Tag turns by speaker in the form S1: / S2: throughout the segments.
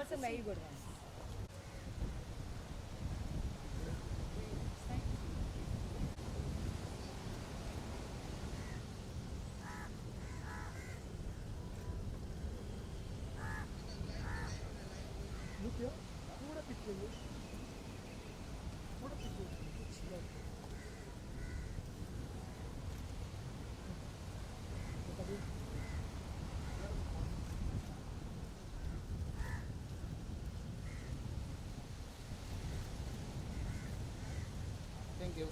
S1: that's a very good one.
S2: Look here. थोड़ा पीछे लो. थोड़ा पीछे.
S3: Thank you.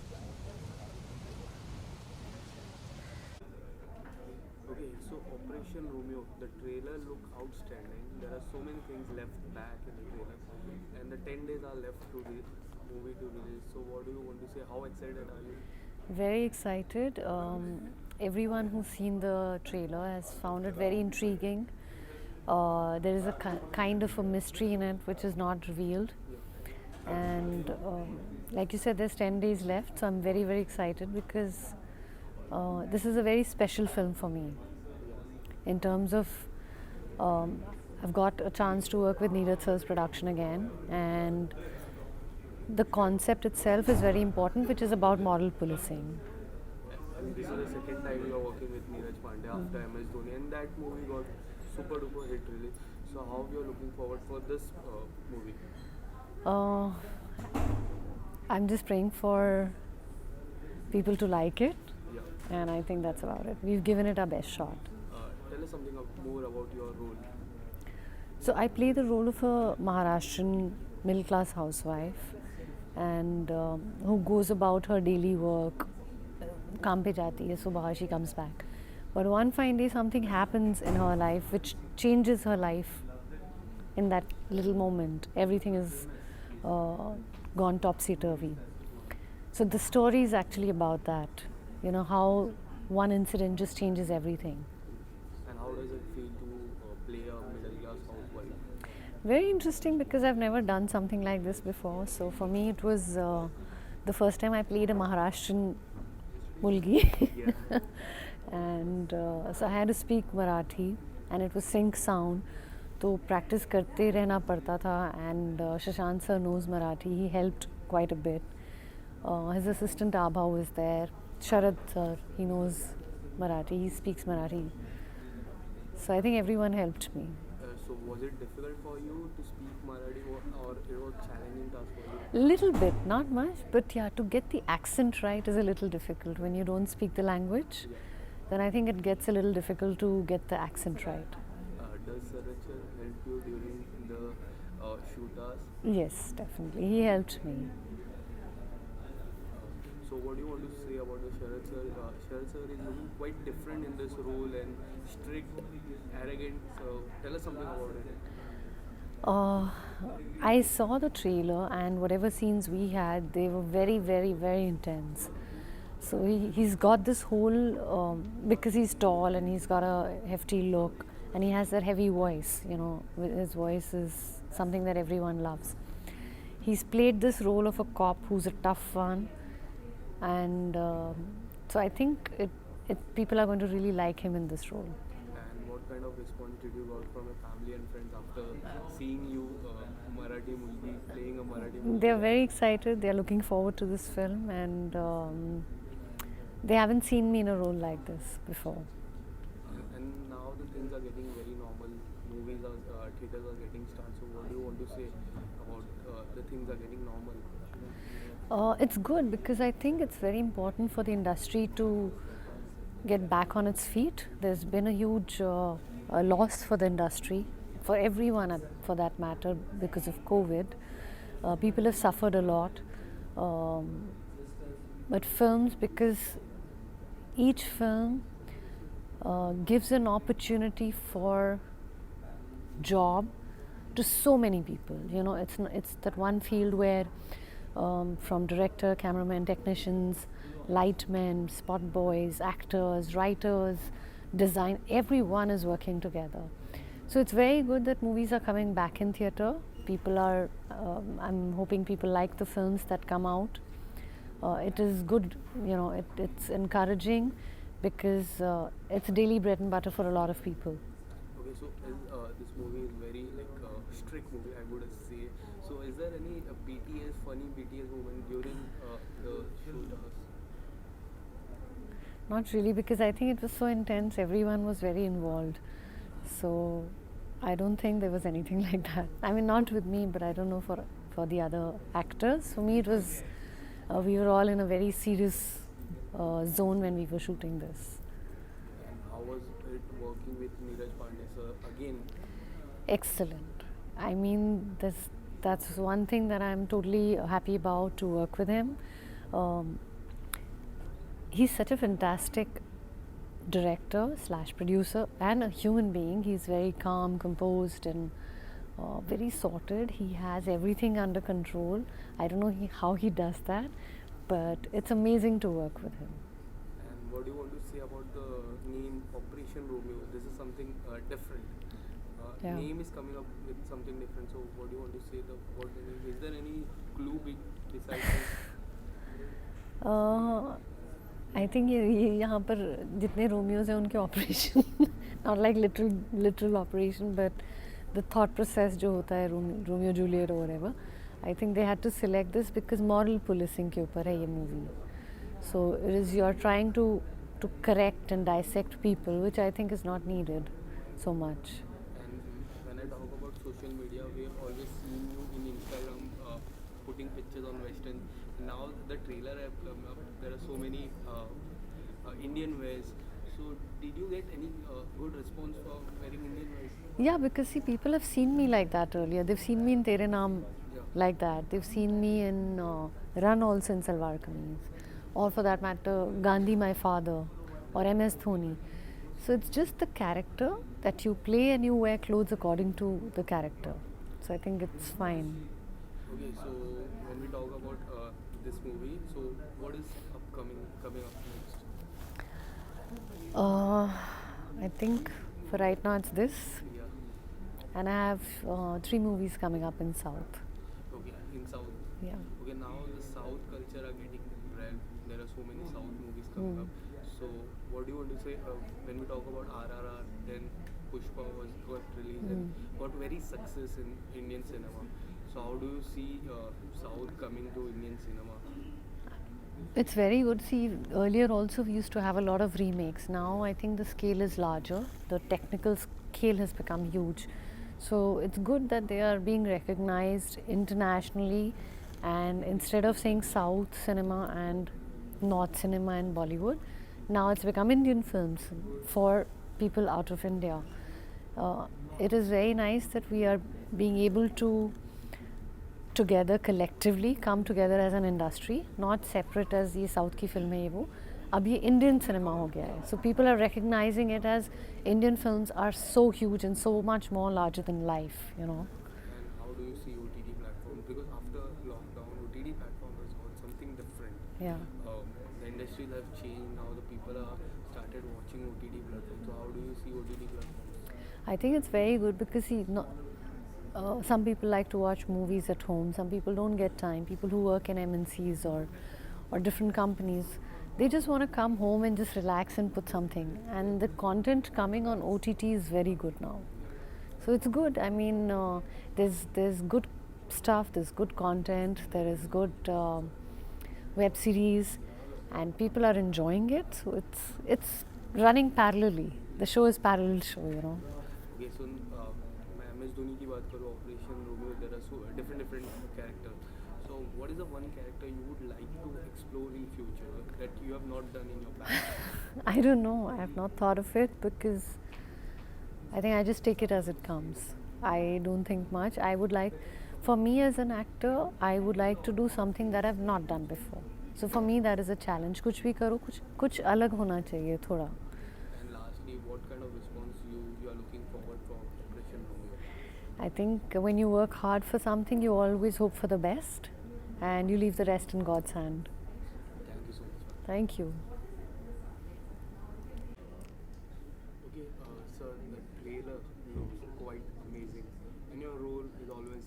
S3: Okay, so Operation Romeo, the trailer looked outstanding. There are so many things left back in the trailer, and the 10 days are left to the movie to release. So, what do you want to say? How excited are you?
S4: Very excited. Everyone who's seen the trailer has found it very intriguing. There is a kind of a mystery in it which is not revealed. And like you said, there's 10 days left, so I'm very, very excited because this is a very special film for me. In terms of, I've got a chance to work with Neeraj sir's production again, and the concept itself is very important, which is about moral policing.
S3: And this is the second time you are working with Neeraj Pandey after MS Dhoni, and that movie got super duper hit really. So, how you are looking forward for this movie?
S4: Uh, I'm just praying for people to like it,
S3: Yeah.
S4: and I think that's about it. We've given it our best shot.
S3: Tell us something more about your role.
S4: So I play the role of a Maharashtrian middle class housewife, and who goes about her daily work. काम पे जाती है, सुबह she comes back. But one fine day something happens in her life which changes her life in that little moment. Everything is gone topsy-turvy. So the story is actually about that. You know, how one incident just changes everything.
S3: And how does it feel to play a middle class housewife?
S4: Very interesting because I've never done something like this before. So for me it was the first time I played a Maharashtrian mulgi.
S3: Yeah.
S4: And so I had to speak Marathi and it was sync sound. तो practice करते रहना पड़ता था, and Shashank sir knows Marathi. He helped quite a bit. His assistant Abha was there. Sharad sir, he knows Marathi. He speaks Marathi. So I think everyone helped me.
S3: So was it difficult for you to speak Marathi, or it was challenging task for you?
S4: Little bit, not much, but yeah, to get the accent right is a little difficult. When you don't speak the language, then I think it gets a little difficult to get the accent right.
S3: Does Sharad sir help you during the shoot hours?
S4: Yes, definitely. He helped me.
S3: So what do you want to say about the Sharad sir? Sharad sir is looking quite different in this role and strict, arrogant. So tell us something about it.
S4: I saw the trailer and whatever scenes we had, they were very, very, very intense. So he's got this whole, because he's tall and he's got a hefty look and he has that heavy voice, you know, his voice is something that everyone loves. He's played this role of a cop who's a tough one, and so I think people are going to really like him in this role.
S3: And what kind of response did you got from your family and friends after seeing you Marathi movie, playing a Marathi movie?
S4: They're very excited. They're looking forward to this film, and they haven't seen me in a role like this before.
S3: And now the things are getting very normal. Movies are, theaters are getting started. So what do you want to say about the things are getting normal?
S4: It's good because I think it's very important for the industry to get back on its feet. There's been a huge loss for the industry, for everyone for that matter, because of COVID. People have suffered a lot. But films, because each film gives an opportunity for job to so many people. You know, it's that one field where from director, cameraman, technicians, lightmen, spot boys, actors, writers, design, everyone is working together. So it's very good that movies are coming back in theatre. People are, I'm hoping people like the films that come out. It is good, you know, it's encouraging because it's daily bread and butter for a lot of people.
S3: Okay, so this movie is very strict movie, I would say. So is there any funny BTS moment during the shoot hours?
S4: Not really, because I think it was so intense. Everyone was very involved. So I don't think there was anything like that. I mean, not with me, but I don't know for the other actors. For me, it was we were all in a very serious zone when we were shooting this.
S3: And how was it working with Neeraj Pandey sir again?
S4: Excellent. I mean, that's one thing that I'm totally happy about, to work with him. He's such a fantastic director slash producer and a human being. He's very calm, composed, and very sorted. He has everything under control. I don't know how he does that, but it's amazing to work with him.
S3: And what do you want to say about the name Operation Romeo? This is something different.
S4: Yeah.
S3: Name is coming up with something different. So what do you want to say about the name? Is there any clue besides this?
S4: I think ये यहाँ पर जितने Romeos हैं उनके operation, not like literal operation, but the thought process जो होता है Romeo Juliet और ever, I think they had to select this because moral policing के ऊपर है ये movie. So it is you are trying to correct and dissect people, which I think is not needed so much.
S3: And when I talk about social media, we have always seen you in Instagram putting pictures on Western. Now the trailer have come up. There are so many Indian wears. So did you get any good response for wearing Indian wears?
S4: Yeah, because see, people have seen me like that earlier. They've seen me in Tere Naam like that. They've seen me in Run also in Salwar Kameez, or for that matter, Gandhi My Father, or MS Dhoni. So it's just the character that you play, and you wear clothes according to the character. So I think it's fine.
S3: Okay, so when we talk about this movie, so what is coming up next?
S4: I think for right now it's this,
S3: Yeah.
S4: and I have 3 movies coming up in South.
S3: Okay, in South.
S4: Yeah.
S3: Okay, now the South culture are getting dragged. There are so many South movies coming up. So what do you want to say when we talk about RRR? Then Pushpa got released and got very success in Indian cinema. So how do you see South coming to Indian cinema?
S4: It's very good. See, earlier also we used to have a lot of remakes. Now I think the scale is larger. The technical scale has become huge. So it's good that they are being recognized internationally, and instead of saying South cinema and North cinema and Bollywood, now it's become Indian films for people out of India. It is very nice that we are being able to together collectively come together as an industry, not separate as ये south की film है ये वो. अब ये Indian cinema हो गया है. So people are recognizing it as Indian films are so huge and so much more larger than life, you know.
S3: And how do you see OTT platforms? Because after lockdown, OTT platform has got something different.
S4: Yeah.
S3: The industries have changed. Now the people are started watching OTT platforms. So how do you see OTT platforms?
S4: I think it's very good because see, some people like to watch movies at home. Some people don't get time. People who work in MNCs or different companies, they just want to come home and just relax and put something. And the content coming on OTT is very good now. So it's good. I mean, there's good stuff. There's good content. There is good web series, and people are enjoying it. So it's running parallelly. The show is parallel show, you know.
S3: Okay, so मैं MS Dhoni की बात करूँ, Operation Romeo, there are so different characters. So what is the one character you would like to explore in future that you have not done in your past?
S4: I don't know. I have not thought of it because I think I just take it as it comes. I don't think much. I would like, for me as an actor, I would like to do something that I've not done before. So for me that is a challenge. कुछ भी करो, कुछ अलग होना चाहिए थोड़ा.
S3: And lastly, what kind of response you are looking forward for Operation Romeo?
S4: I think when you work hard for something, you always hope for the best, and you leave the rest in God's hand.
S3: Thank you so much.
S4: Thank you.
S3: Okay, sir, the trailer looks quite amazing, and your role is always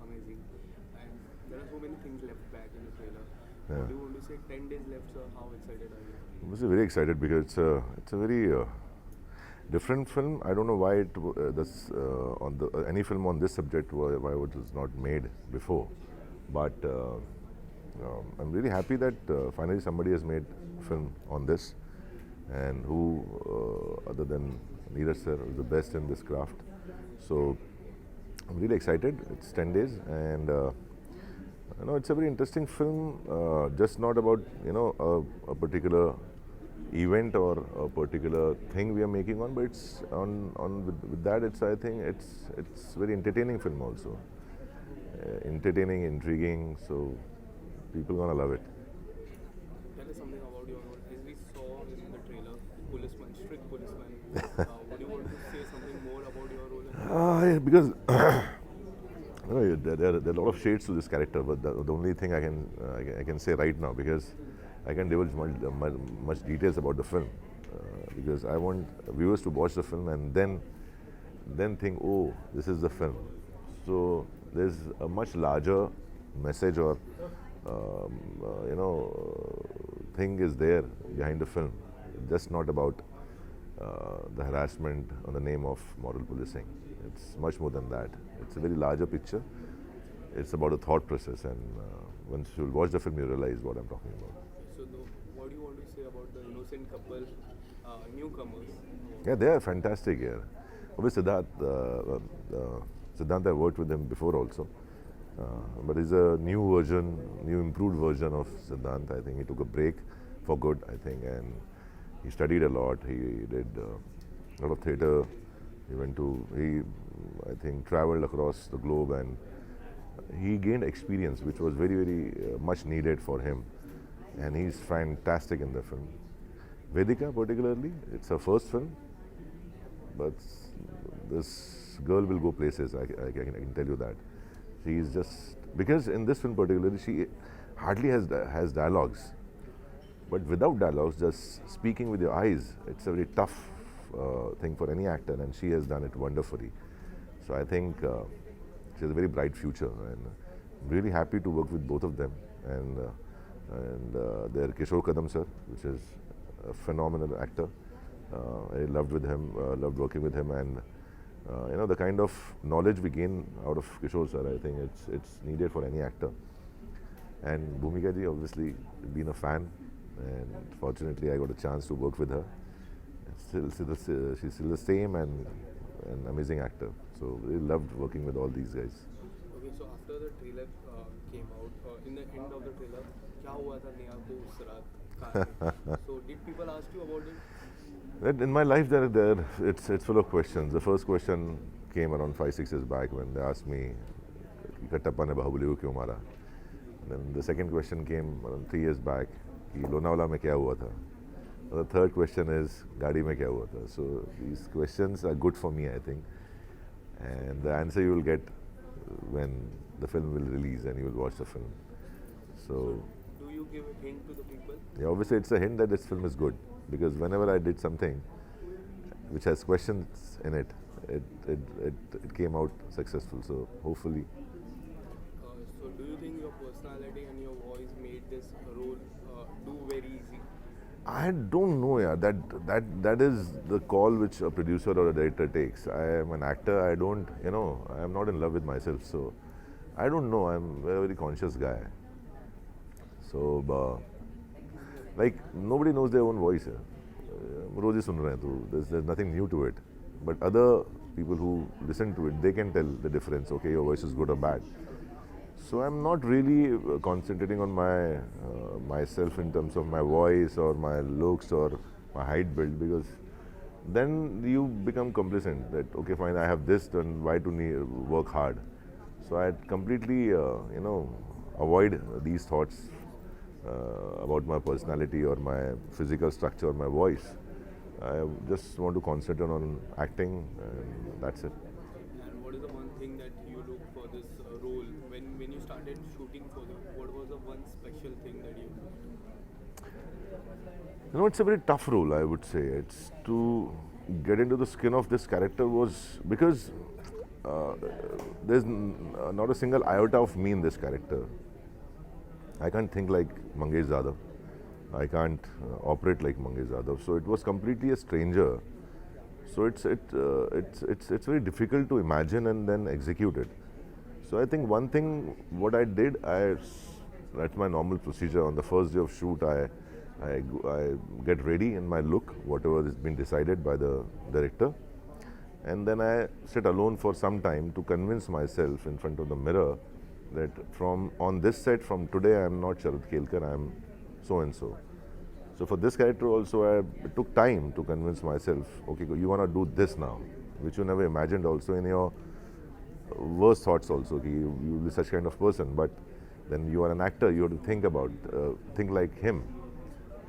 S3: amazing. And there are so many things left back in the trailer.
S1: Yeah.
S3: Do you want to say 10 days left, sir? How excited are you?
S1: I'm very excited because it's a very Different film. I don't know why this on the any film on this subject why it was not made before, but I'm really happy that finally somebody has made film on this, and who other than Neeraj sir is the best in this craft. So I'm really excited. It's 10 days, and it's a very interesting film. Just not about a particular event or a particular thing we are making on, but it's on with that. I think it's very entertaining film also. Entertaining, intriguing. So people gonna love it.
S3: Tell us something about your role. As we saw in the trailer, policeman, strict policeman. Would you want to say something more about your role?
S1: Yeah, because there are a lot of shades to this character, but the only thing I can say right now, because I can divulge much details about the film, because I want viewers to watch the film and then think, oh, this is the film. So there's a much larger message or thing is there behind the film. Just not about the harassment on the name of moral policing. It's much more than that. It's a very larger picture. It's about a thought process, and once you watch the film, you realize what I'm talking about.
S3: So, what do you want to say about the innocent couple, newcomers?
S1: Yeah, they are fantastic here. Obviously, Sidhant, I worked with him before also. But he's a new improved version of Sidhant. I think he took a break for good, I think, and he studied a lot. He did a lot of theatre. He I think, traveled across the globe, and he gained experience, which was very, very much needed for him. And he's fantastic in the film. Vedika, particularly, it's her first film, but this girl will go places. I can tell you that. She's just, because in this film particularly, she hardly has dialogues. But without dialogues, just speaking with your eyes, it's a very tough thing for any actor, and she has done it wonderfully. So I think she has a very bright future, and I'm really happy to work with both of them. And there Kishore Kadam sir, which is a phenomenal actor. I loved working with him, and the kind of knowledge we gain out of Kishore sir, I think it's needed for any actor. And Bhumika ji, obviously, been a fan, and fortunately I got a chance to work with her. She's still the same and an amazing actor. So really loved working with all these guys.
S3: Okay, so after the trailer came out, in the end of the trailer, क्या हुआ था नेहा को उस रात? So did people ask you about it?
S1: In my life, it's full of questions. The first question came around 5-6 years back when they asked me, "Kattappa ne Bahubali ko kyun mara?" Then the second question came around 3 years back, कि लोनावाला में क्या हुआ था? The third question is, गाड़ी में क्या हुआ था? So these questions are good for me, I think, and the answer you will get when the film will release and you will watch the film. So
S3: do you give a hint to the people?
S1: yeah, obviously it's a hint that this film is good, because whenever I did something which has questions in it, it came out successful. So hopefully.
S3: So do you think your personality and your voice made this role do very easy?
S1: I don't know, yeah. That is the call which a producer or a director takes. I am an actor. I don't, I am not in love with myself. So I don't know. I'm a very conscious guy. So, like, nobody knows their own voice. रोज ही सुन रहे हैं, तो there's nothing new to it. But other people who listen to it, they can tell the difference. Okay, your voice is good or bad. So I'm not really concentrating on myself in terms of my voice or my looks or my height build, because then you become complacent that, okay, fine, I have this, then why to work hard? So I completely, avoid these thoughts about my personality or my physical structure or my voice. I just want to concentrate on acting, and that's it.
S3: And what is the one thing that you look for this role? When you started shooting for them, what was the one special thing that you looked?
S1: It's a very tough role, I would say. It's to get into the skin of this character was because there's not a single iota of me in this character. I can't think like Mangesh Yadav. I can't operate like Mangesh Yadav. So it was completely a stranger. So it's very difficult to imagine and then execute it. So I think one thing what I did, that's my normal procedure. On the first day of shoot, I get ready in my look, whatever has been decided by the director, and then I sit alone for some time to convince myself in front of the mirror that from on this set, from today, I am not Sharad Kelkar, I am so and so. So for this character also, it took time to convince myself, okay, you want to do this now, which you never imagined also in your worst thoughts also, okay, you will be such kind of person, but then you are an actor, you have to think like him.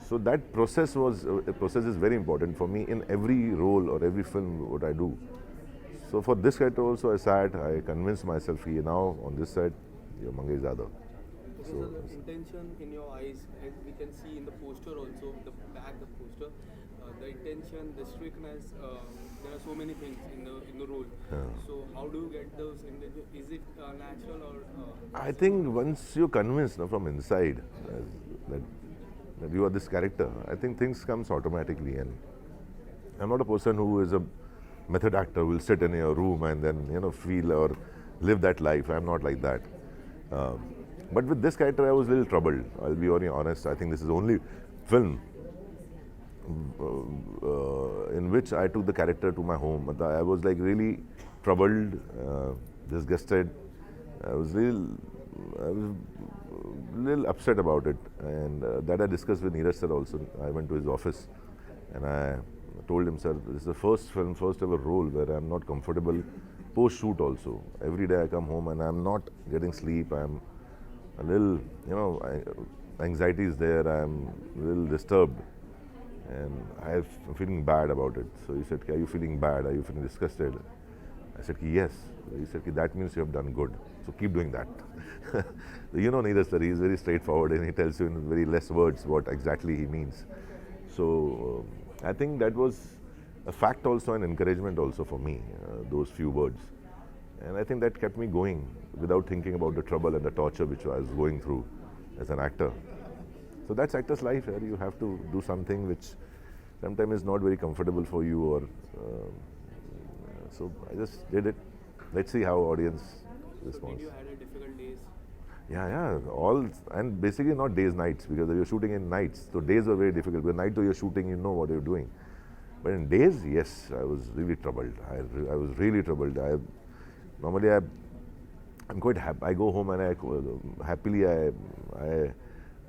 S1: So that process is very important for me in every role or every film what I do. So for this character also I convinced myself, now on this side, you're Mangesh Yadav.
S3: Okay, so the intention in your eyes, as we can see in the poster also, the poster, the intention, the strictness, there are so many things in the role.
S1: Yeah.
S3: So how do you get those intention? Is it natural or?
S1: I think once you're convinced from inside that you are this character, I think things comes automatically. And I'm not a person who is a method actor who will sit in a room and then feel or live that life. I'm not like that. But with this character, I was a little troubled. I'll be very honest. I think this is the only film in which I took the character to my home. I was like really troubled, disgusted. I was a little upset about it, and that I discussed with Neeraj sir also. I went to his office, and I told him, sir, this is the first ever role where I'm not comfortable. Post shoot also, every day I come home and I'm not getting sleep. I'm a little, anxiety is there. I'm a little disturbed, and I'm feeling bad about it. So he said, are you feeling bad? Are you feeling disgusted? I said, yes. He said, that means you have done good. So keep doing that. Neeraj sir, he is very straightforward and he tells you in very less words what exactly he means. So I think that was a fact also and encouragement also for me, those few words. And I think that kept me going without thinking about the trouble and the torture which I was going through as an actor. So that's actor's life. You have to do something which sometimes is not very comfortable for you, or so I just did it. Let's see how audience responds.
S3: Did you had a difficult days?
S1: Yeah, all, and basically not days, nights, because you're shooting in nights. So days were very difficult. But night though you're shooting, you know what you're doing. But in days, yes, I was really troubled. I was really troubled. Normally I'm quite happy. I go home and I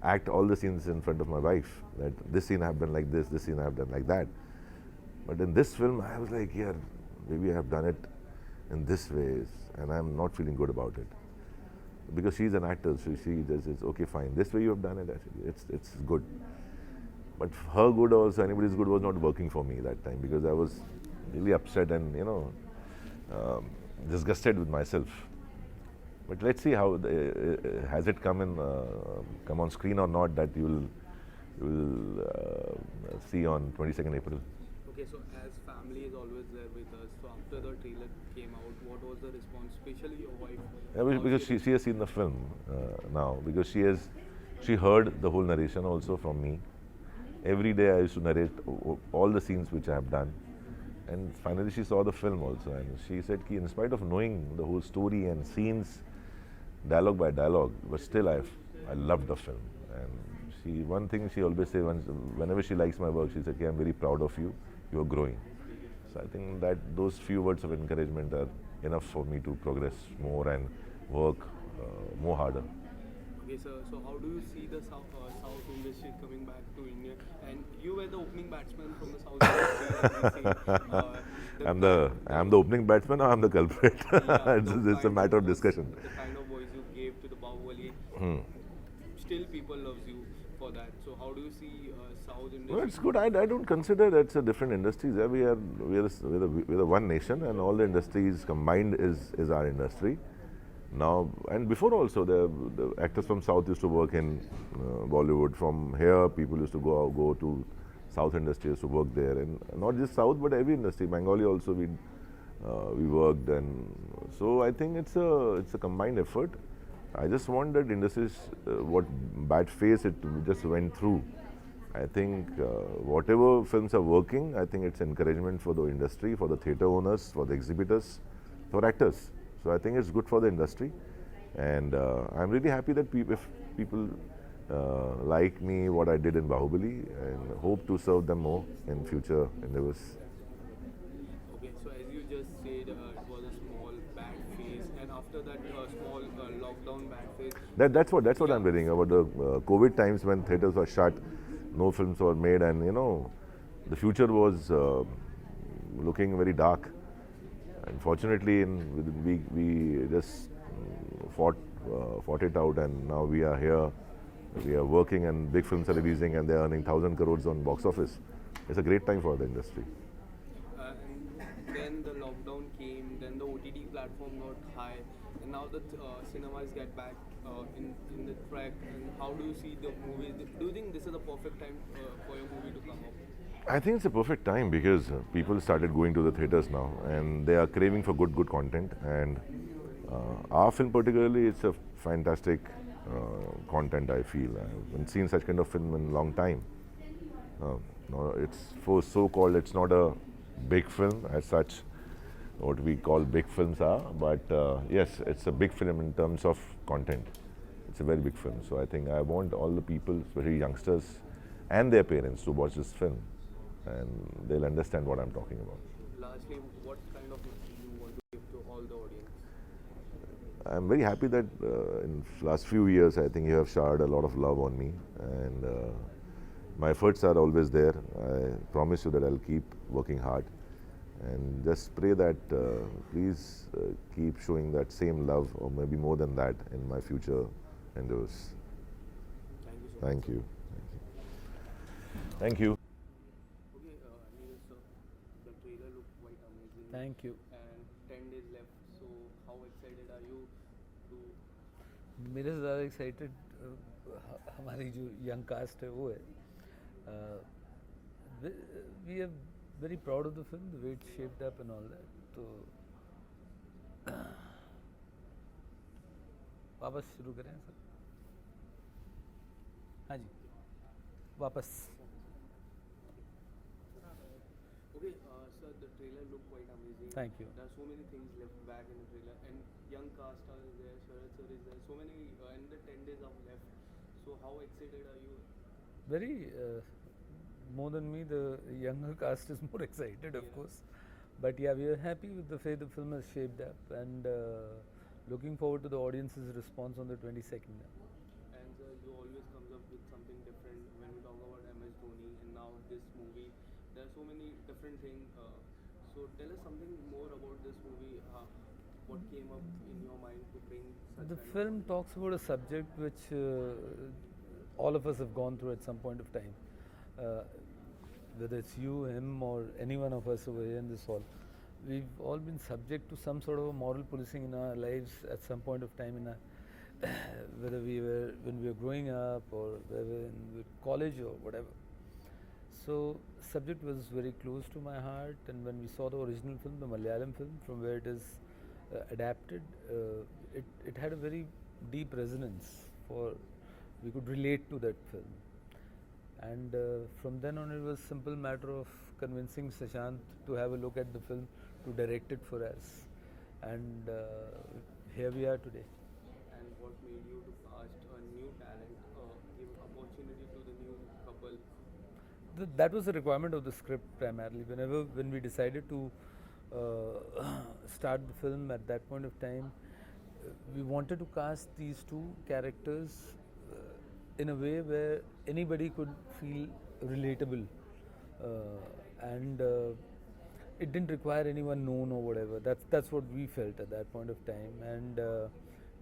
S1: act all the scenes in front of my wife. That this scene I have done like this scene I have done like that. But in this film, I was like, yeah, maybe I have done it in this way, and I'm not feeling good about it. Because she's an actor, so she says, it's okay, fine. This way you have done it, it's good. But her good also, anybody's good was not working for me that time, because I was really upset and disgusted with myself. But let's see how has it come on screen or not. That you will see on 22nd April.
S3: Okay, so as family is always there with us, so after the trailer came out, what was the response, especially your wife?
S1: Yeah, because she has seen the film now, because she heard the whole narration also from me. Every day I used to narrate all the scenes which I have done, and finally she saw the film also, and she said, in spite of knowing the whole story and scenes, dialogue by dialogue, but still I loved the film. And one thing she always says, whenever she likes my work, she said, I'm very proud of you. You are growing. So I think that those few words of encouragement are enough for me to progress more and work more harder.
S3: Okay, sir. So how do you see the South industry coming back to India? And you were the opening batsman from the South industry.
S1: I'm the opening batsman, or I'm the culprit. It's a matter of discussion.
S3: The kind of voice you gave to the Bahubali, still people loves you for that. So how do you see South industry?
S1: Well, it's good. I don't consider that's a different industries. We're the one nation, and all the industries combined is our industry. Now and before also, the actors from South used to work in Bollywood. From here, people used to go to South industries to work there, and not just South, but every industry. Bengali also we worked, and so I think it's a combined effort. I just want that industries, what bad phase it just went through, I think whatever films are working, I think it's encouragement for the industry, for the theatre owners, for the exhibitors, for actors. So I think it's good for the industry, and I'm really happy that if people like me, what I did in Bahubali, and hope to serve them more in future endeavors.
S3: Okay, so as you just said, it was a small bad phase, and after that small lockdown bad phase.
S1: That's what I'm reading about the COVID times when theatres were shut, no films were made, and the future was looking very dark. Unfortunately, we just fought it out, and now we are here. We are working, and big films are releasing, and they're earning 1,000 crores on box office. It's a great time for the industry.
S3: And then the lockdown came, then the OTT platform got high, and now the cinemas get back in the track. And how do you see the movies? Do you think this is the perfect time for your movie to come up?
S1: I think it's a perfect time because people started going to the theaters now, and they are craving for good content. And our film, particularly, it's a fantastic content. I feel I haven't seen such kind of film in a long time. No, it's for so-called. It's not a big film as such. What we call big films are, but yes, it's a big film in terms of content. It's a very big film. So I think I want all the people, especially youngsters, and their parents, to watch this film, and they'll understand what I'm talking about.
S3: Lastly, what kind of message you want to give to all the audience?
S1: I'm very happy that in last few years, I think you have showered a lot of love on me, and my efforts are always there. I promise you that I'll keep working hard, and just pray that please keep showing that same love, or maybe more than that, in my future endeavors.
S3: Thank you so much.
S1: Thank you.
S3: Okay, Neil, sir, the trailer looked quite amazing.
S2: Thank you.
S3: And 10 days left, so how excited are you to?
S2: मेरे से ज़्यादा excited हमारी जो young cast है वो है. We are very proud of the film, the way it shaped up and all that. तो वापस शुरू करें सर? हाँ जी, वापस.
S3: Okay, sir, the trailer looked quite amazing.
S2: Thank you.
S3: There are so many things left back in the trailer, and young cast are there, Sharad sir is there, so many, and the 10 days are left. So how excited are you?
S2: Very more than me, the younger cast is more excited, of course. But yeah, we are happy with the way the film has shaped up, and looking forward to the audience's response on the 22nd.
S3: And sir, you always comes up with something different when we talk about MS Dhoni and now this movie. There are so many different things. So tell us something more about this movie. What came up in your mind to bring such
S2: The
S3: kind of
S2: film talks about a subject which all of us have gone through at some point of time. Whether it's you, him, or any one of us over here in this hall, we've all been subject to some sort of a moral policing in our lives at some point of time in our whether when we were growing up or whether in college or whatever. So subject was very close to my heart, and when we saw the original film, the Malayalam film, from where it is adapted, it had a very deep resonance. We could relate to that film, and from then on it was a simple matter of convincing Shashank to have a look at the film, to direct it for us, and here we are today.
S3: and what made you to cast a new talent, give opportunity to the new couple?
S2: That was a requirement of the script primarily. When we decided to start the film at that point of time, we wanted to cast these two characters in a way where anybody could feel relatable, and it didn't require anyone known or whatever. That's what we felt at that point of time, and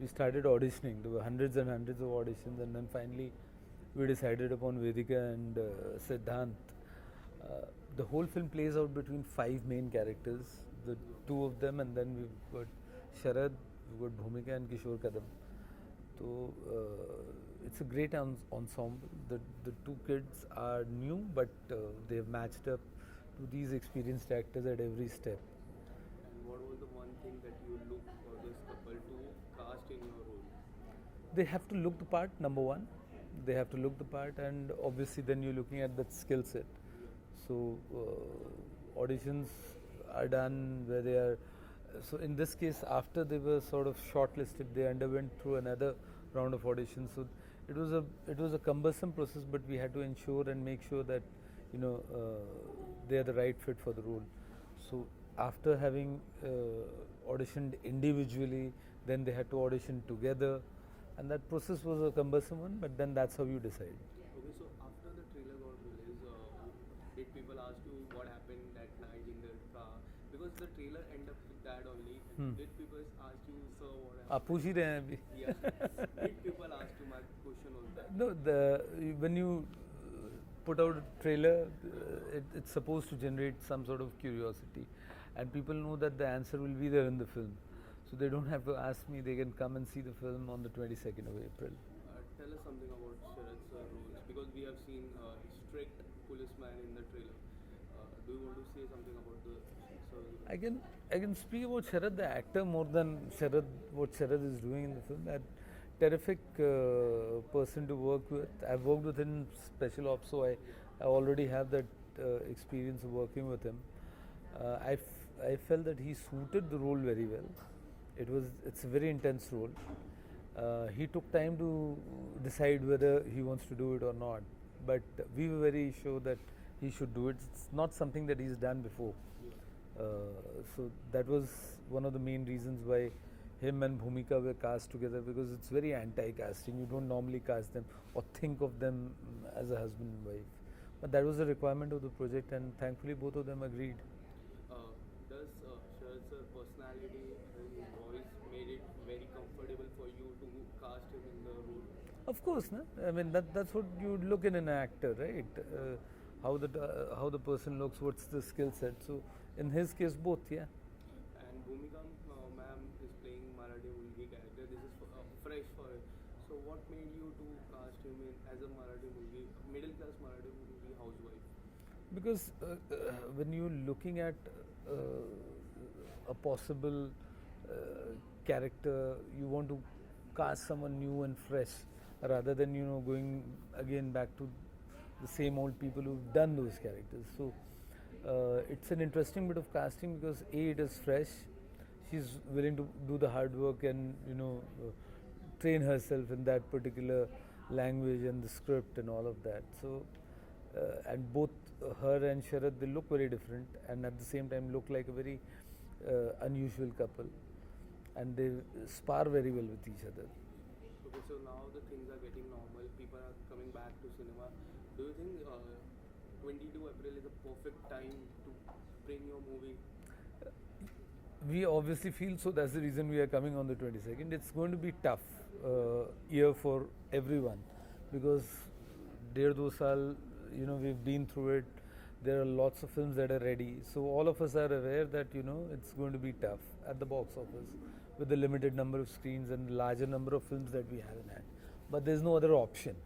S2: we started auditioning. There were hundreds and hundreds of auditions, and then finally we decided upon Vedika and Sidhant. The whole film plays out between 5 main characters, the 2 of them, and then we've got Sharad, we've got Bhumika and Kishore Kadam. So it's a great ensemble. The 2 kids are new, but they have matched up to these experienced actors at every step.
S3: And what was the one thing that you looked for this couple to cast in your role?
S2: They have to look the part, number one. they have to look the part, and obviously then you're looking at that skill set. So auditions are done where they are. So in this case, after they were sort of shortlisted, they underwent through another round of auditions. So it was a cumbersome process, but we had to ensure and make sure that they are the right fit for the role. So after having auditioned individually, then they had to audition together, and that process was a cumbersome one. But then that's how you decide.
S3: Okay, so after the trailer got released, did people ask you what happened that night in the car? Because the trailer ended up with that only. Did people ask you, sir, what happened?
S2: आप पूछ ही रहे हैं अभी.
S3: Yeah. Did people ask you? My question was that.
S2: No, when you put out a trailer, it's supposed to generate some sort of curiosity, and people know that the answer will be there in the film, so they don't have to ask me. They can come and see the film on the 22nd of April.
S3: Tell us something about Sharad's roles, because we have seen strict policeman in the trailer. Do you want to say something about the?
S2: I can speak about Sharad the actor more than Sharad what Sharad is doing in the film. That terrific person to work with. I've worked with him in special ops, so I already have that experience of working with him. I felt that he suited the role very well. It's a very intense role. He took time to decide whether he wants to do it or not, but we were very sure that he should do it. It's not something that he's done before. So that was one of the main reasons why him and Bhumika were cast together, because it's very anti-casting. You don't normally cast them or think of them as a husband and wife. But that was a requirement of the project, and thankfully both of them agreed.
S3: Does Sharad's personality and his voice made it very comfortable for you to cast him in the role?
S2: Of course, no? I mean that's what you would look in an actor, right? How the person looks, what's the skill set. So in his case, both, yeah.
S3: And Bhumika ma'am is playing Marathi movie character. This is fresh for her. So what made you to cast him in as a Marathi movie, middle class Marathi movie housewife?
S2: Because when you're looking at a possible character, you want to cast someone new and fresh, rather than going again back to the same old people who've done those characters. So it's an interesting bit of casting, because it is fresh. She's willing to do the hard work and train herself in that particular language and the script and all of that. So and both her and Sharad, they look very different, and at the same time look like a very unusual couple, and they spar very well with each other.
S3: Okay, so now the things are getting normal. People are coming back to cinema. Do you think 22 April is a perfect time to bring your movie?
S2: We obviously feel so. That's the reason we are coming on the 22nd. It's going to be tough year for everyone, because Dare Do Saal, we've been through it. There are lots of films that are ready. So all of us are aware that it's going to be tough at the box office with the limited number of screens and larger number of films that we have in hand. But there's no other option.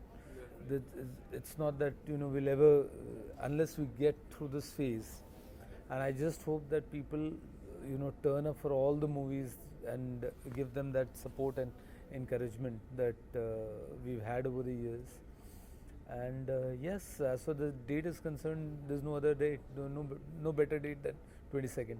S2: It's not that we'll ever, unless we get through this phase. And I just hope that people turn up for all the movies and give them that support and encouragement that we've had over the years. And yes, as far the date is concerned, there's no other date, no better date than 22nd.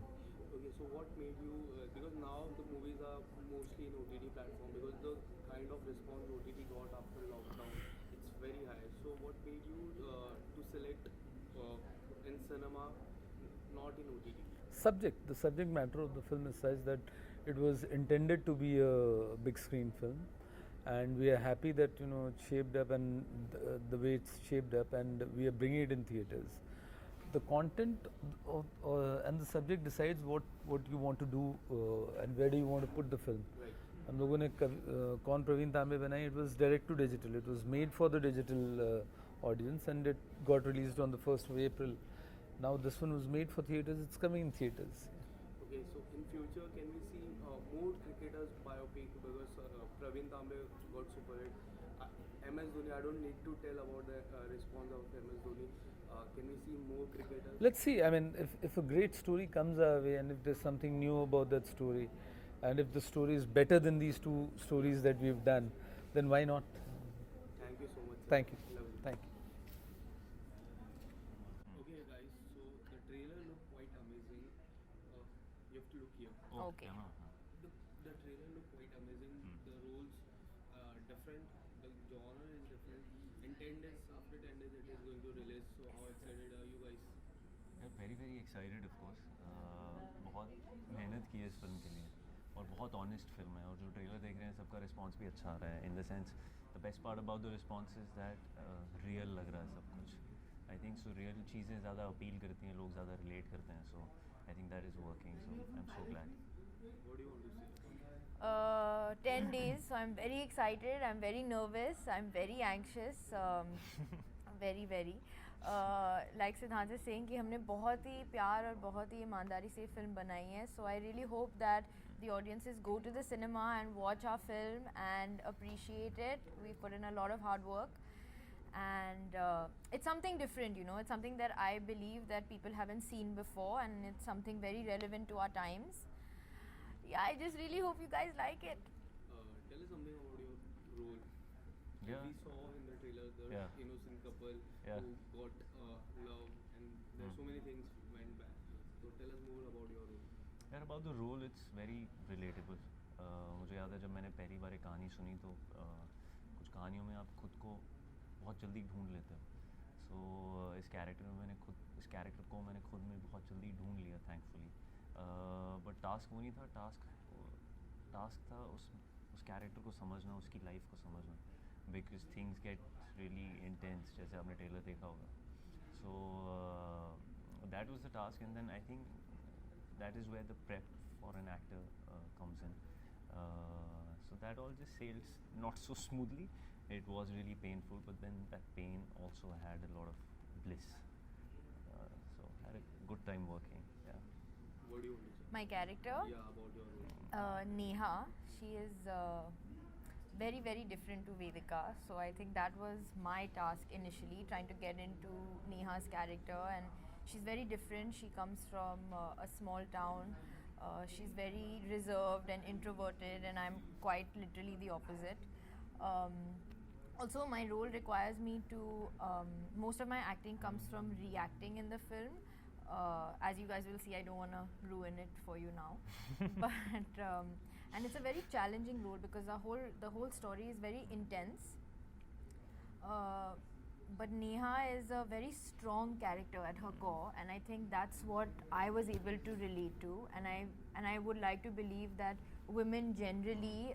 S3: Okay, so what made you, because now the movies are mostly in OTT platform, because the kind of response OTT got after lockdown, it's very high. So what made you to select in cinema, not in OTT?
S2: The subject matter of the film is such that it was intended to be a big screen film, and we are happy that it's shaped up, and the way it's shaped up, and we are bringing it in theaters. The content and the subject decides what you want to do and where do you want to put the film.
S3: Right.
S2: हम लोगों ने कौन प्रवीण तांबे बनाई. It was direct to digital. It was made for the digital audience, and it got released on the 1st of April. Now this one was made for theaters. It's coming in theaters.
S3: Okay, so in future, can we see more cricketers biopic, because Praveen Tambe got super hit. MS Dhoni, I don't need to tell about the response of MS Dhoni. Can we see more cricketers?
S2: Let's see. I mean, if a great story comes our way, and if there's something new about that story, and if the story is better than these two stories that we've done, then why not?
S3: Thank you so much, sir.
S2: Thank you. Thank you.
S3: Okay, guys. So the trailer looked quite amazing. You have to look here.
S5: Okay.
S3: The trailer looked quite amazing. The roles different. The genre is different. In 10 days, after 10 days, it is going to release. So how excited are you guys?
S5: Very very excited of course बहुत मेहनत की है इस film के लिए और बहुत honest film है और जो ट्रेलर देख रहे हैं सबका रिस्पांस भी अच्छा आ रहा है in the sense the best part about the response is that real लग रहा है सब कुछ आई थिंक सो रियल चीज़ें ज़्यादा अपील करती हैं लोग ज़्यादा रिलेट करते हैं so I think that is working so I am so glad
S3: What do you want to say?
S6: 10 days, so I'm very excited, I'm very nervous, I'm very anxious, very. Like Sidhant is saying कि हमने बहुत ही प्यार और बहुत ही ईमानदारी से film बनाई है, so I really hope that the audiences go to the cinema and watch our film and appreciate it. We've put in a lot of hard work and it's something different, you know, it's something that I believe that people haven't seen before and it's something very relevant to our times. Yeah, I just really hope you guys like it.
S3: Tell us something about your role.
S5: Yeah.
S3: We saw in the trailer the
S5: Yeah.
S3: innocent couple
S5: Yeah.
S3: who got love, and there's so many things went back. So tell us more about your role.
S5: यार about the role it's very relatable मुझे याद है जब मैंने पहली बार एक कहानी सुनी तो कुछ कहानियों में आप खुद को बहुत जल्दी ढूंढ लेते हो सो इस कैरेक्टर को मैंने खुद में बहुत जल्दी ढूंढ लिया थैंकफुली बट टास्क वो नहीं था टास्क था उस कैरेक्टर को समझना उसकी लाइफ को समझना because things get really intense जैसे आपने ट्रेलर देखा होगा so that was the task and then I think that is where the prep for an actor comes in. So that all just sails not so smoothly. It was really painful, but then that pain also had a lot of bliss. So had a good time working. Yeah.
S3: What do you want to say?
S6: My character,
S3: Yeah, about your role.
S6: Neha, she is very different to Vedika, so I think that was my task initially, trying to get into Neha's character, and she's very different. She comes from a small town. She's very reserved and introverted, and I'm quite literally the opposite. Also, my role requires me to. Most of my acting comes from reacting in the film. As you guys will see, I don't want to ruin it for you now, but and it's a very challenging role because the whole story is very intense. But Neha is a very strong character at her core, and I think that's what I was able to relate to, and I would like to believe that women generally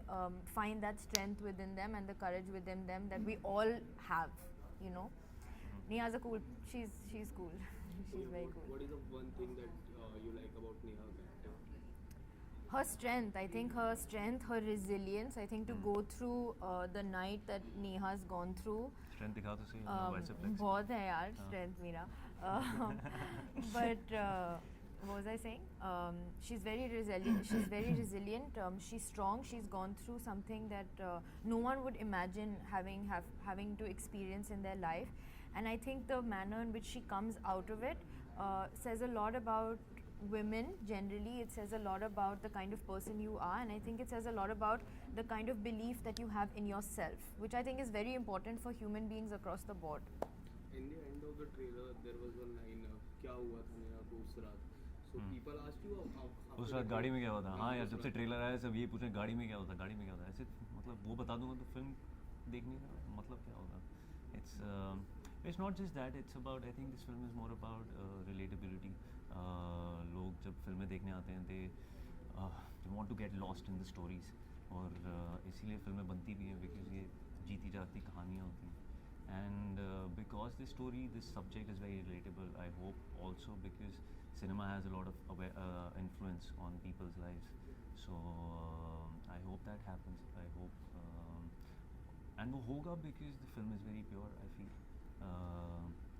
S6: find that strength within them and the courage within them that we all have, you know. Neha's she's cool. She's very cool.
S3: What is the one thing that you like about Neha character?
S6: Her strength, I think her strength, her resilience, I think to go through the night that Neha's gone through.
S5: Strength दिखा तो सही biceps.
S6: बहुत है यार strength मेरा. But what was I saying? She's very resilient. She's strong. She's gone through something that no one would imagine having to experience in their life. And I think the manner in which she comes out of it says a lot about women generally. It says a lot about the kind of person you are, and I think it says a lot about the kind of belief that you have in yourself, which I think is very important for human beings across the board.
S3: In the end of the trailer, there was one line, क्या हुआ था मेरा को उस रात? So people asked you how
S5: उस रात गाड़ी में क्या हुआ था हाँ यार जब से ट्रेलर आया सब ये पूछे गाड़ी में क्या होता ऐसे मतलब वो बता दूंगा तो फिल्म देखने का मतलब क्या होगा it's not just that, it's about, I think this film is more about relatability. लोग जब फिल्में देखने आते हैं they want to get lost in the stories और इसीलिए फिल्में बनती भी हैं because ये जीती जाती कहानियाँ होती हैं and because this subject is very relatable. I hope also because cinema has a lot of influence on people's lives, so I hope that happens. I hope and वो होगा because the film is very pure, I feel.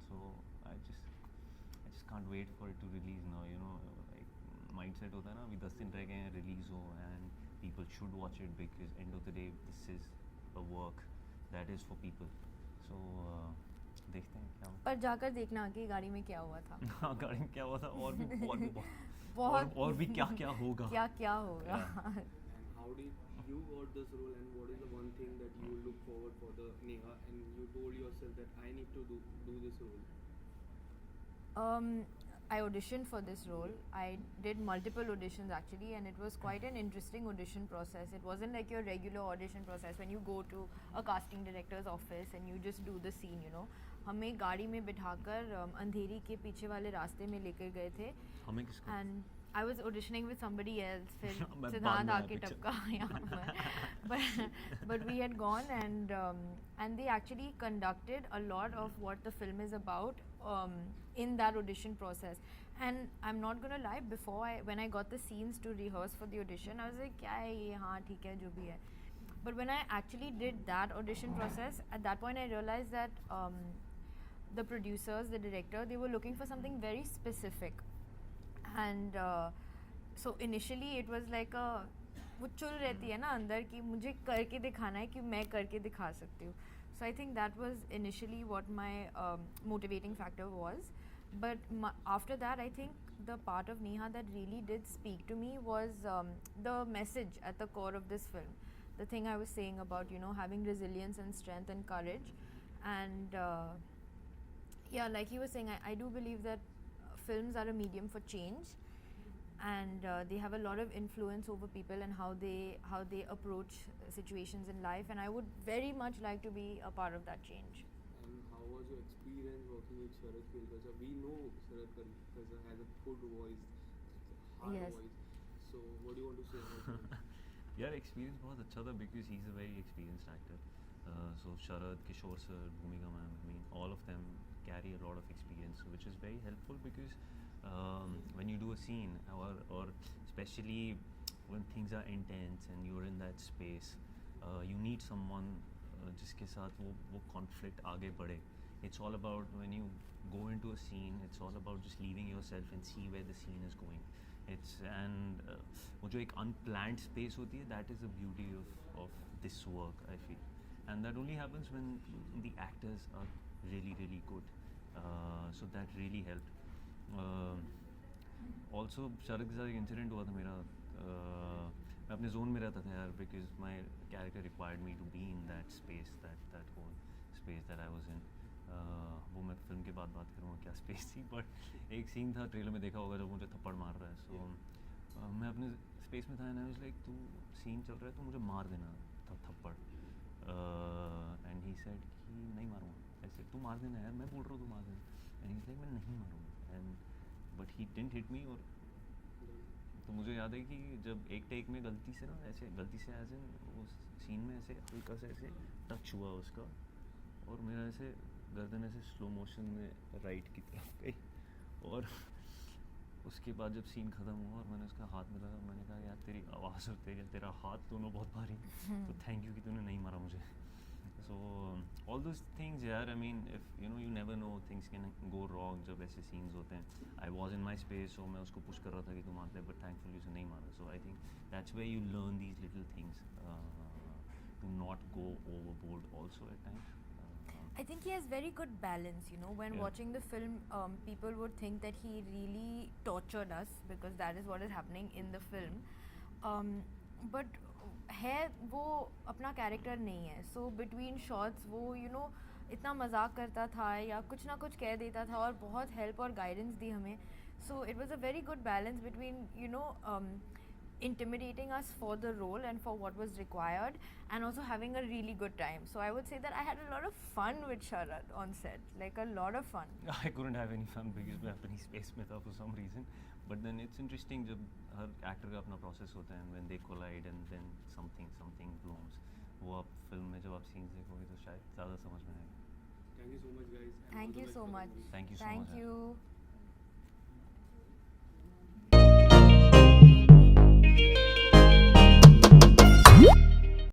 S5: So I just can't wait for it to release now, you know, like mindset होता है ना अभी 10 दिन रह गए हैं release हो and people should watch it because end of the day this is a work that is for people. So देखते हैं क्या
S6: पर जाकर देखना कि गाड़ी में क्या हुआ था.
S5: हाँ गाड़ी में क्या हुआ था और भी
S6: बहुत
S5: और भी क्या होगा
S6: क्या होगा.
S3: and you got this role, and what is the one thing that you look forward for the Neha, and you told yourself that I need to do this role?
S6: I auditioned for this role. I did multiple auditions actually, and it was quite an interesting audition process. It wasn't like your regular audition process when you go to a casting director's office and you just do the scene, you know. हमें गाड़ी में बिठाकर अंधेरी के पीछे वाले रास्ते में लेकर गए थे.
S5: हमें किसको?
S6: And I was auditioning with somebody else. फिर
S5: मैं
S6: सिद्धांत
S5: बाद में आया
S6: आके
S5: picture.
S6: टपका यहाँ पर. But we had gone and they actually conducted a lot of what the film is about in that audition process. And I'm not gonna lie, when I got the scenes to rehearse for the audition, I was like, क्या है ये, हाँ ठीक है जो भी है. But when I actually did that audition process, at that point I realized that the producers, the director, they were looking for something very specific. And so initially it was like वो चुल रहती है ना अंदर कि मुझे करके दिखाना है कि मैं करके दिखा सकती हूँ. So I think that was initially what my motivating factor was. But after that, I think the part of Neha that really did speak to me was the message at the core of this film. The thing I was saying about, you know, having resilience and strength and courage. And yeah, like he was saying, I do believe that films are a medium for change, and they have a lot of influence over people and how they approach situations in life. And I would very much like to be a part of that change.
S3: And how was your experience working with Sharad Kelkar? So we know Sharad Kelkar has a good voice, hard
S6: Yes.
S3: voice. So what do you want to say about him?
S5: यार experience बहुत अच्छा था because he's a very experienced actor. So Sharad, Kishore sir, Bhumika ma'am, I mean all of them carry a lot of experience, which is very helpful because when you do a scene or especially when things are intense and you're in that space, you need someone जिसके साथ वो conflict आगे बढ़े. It's all about when you go into a scene, it's all about just leaving yourself and see where the scene is going. वो जो एक unplanned space होती है, that is the beauty of this work, I feel. And that only happens when the actors are really, really good. So that really helped. Also, Sharad के साथ एक incident हुआ था मेरा. मैं अपने zone में रहता था यार, because my character required me to be in that space, that whole space that I was in. वो मैं फिल्म के बाद बात करूँगा क्या स्पेस थी, बट एक सीन था ट्रेलर में देखा होगा जब मुझे थप्पड़ मार रहा है. सो मैं अपने स्पेस में था एंड आई वाज लाइक तू सीन चल रहा है तो मुझे मार देना थप्पड़. एंड ही सेड कि नहीं मारूंगा. ऐसे तू मार देना यार, मैं बोल रहा हूँ तू मार देना. एंड ही लाइक मैं नहीं मारूंगा. And but he didn't hit me. और तो मुझे याद है कि जब एक टेक में गलती से एज इन उस सीन में ऐसे हल्का से ऐसे टच हुआ उसका, और मेरा ऐसे गर्दन ऐसे स्लो मोशन में राइट की तरफ गई. और उसके बाद जब सीन ख़त्म हुआ और मैंने उसका हाथ मिला, मैंने कहा यार तेरी आवाज़ और तेरा हाथ दोनों बहुत भारी, तो थैंक यू कि तूने नहीं मारा मुझे. सो ऑल दोज थिंग्स यार, I mean if you know you never know things can go wrong जब ऐसे सीन्स होते हैं. I was in my space, सो मैं उसको पुश कर रहा था कि तू मारते, बट थैंकफुली उसे नहीं मारा. So I think that's where you learn these little things to not go overboard also at times.
S6: I think he has very good balance, you know. When
S5: Yeah.
S6: watching the film, people would think that he really tortured us because that is what is happening in the film. But है वो अपना character नहीं है. So between shots वो you know इतना मजाक करता था या कुछ ना कुछ कह देता था और बहुत हेल्प और गाइडेंस दी हमें. So it was a very good balance between you know intimidating us for the role and for what was required, and also having a really good time. So I would say that I had a lot of fun with Sharad on set, like a lot of fun.
S5: I couldn't have any fun because मैं अपनी space में था for some reason. But then it's interesting जब हर actor का अपना process होता है, when they collide and then something blooms. वो आप film में जब आप scenes देखोगे तो शायद ज़्यादा समझ में आएगा.
S3: Thank you so much, guys. and all
S6: Thank
S3: the
S6: you
S3: best
S6: so
S3: for the
S6: much.
S3: movie.
S5: Thank you so much.
S6: Thank you.